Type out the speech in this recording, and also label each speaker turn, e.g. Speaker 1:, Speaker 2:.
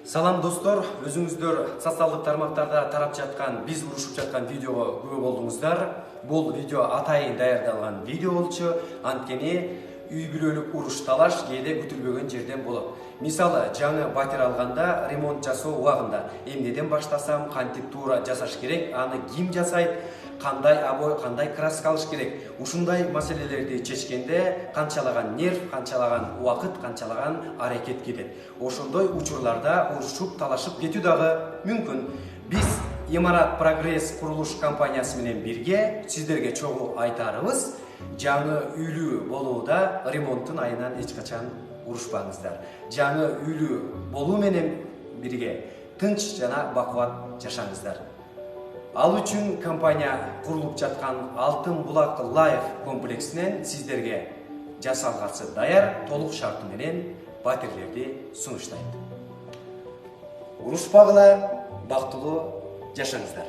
Speaker 1: Салам достор, өзүңүздөр социалдык тармактарда тарап жаткан, биз урушуп жаткан видеого күбө болдуңуздар. Бул видео атайын даярдалган видео болчу, анткени үй бүлөлүк уруш талаш кээде күтүлбөгөн жерден болот. Мисалы, жаңы батир алганда ремонт жасоо убагында эмнеден баштасам, кантип туура жасаш керек, аны ким жасайт, кандай обой, кандай краска алыш керек. Ушундай маселелерди чечкенде канчалаган нерв, канчалаган убакыт, канчалаган аракет кетет. Ошондой учурларда урушуп, талашып кетүү дагы мүмкүн. Биз Имарат Прогресс курулуш компаниясы менен бирге сиздерге чогуу айтарыбыз, жаңы үйлүү болууда ремонттун айынан эч качан урушпаңыздар. Жаңы үйлүү болуу менен бирге тынч жана бакубат жашаңыздар. Ал үчүн компания курулуп жаткан Алтын Булак Лайф комплексинен сиздерге жасалгасы даяр толук шарты менен батирлерди сунуштайт. Урушпагыла, бактылуу жашаңыздар.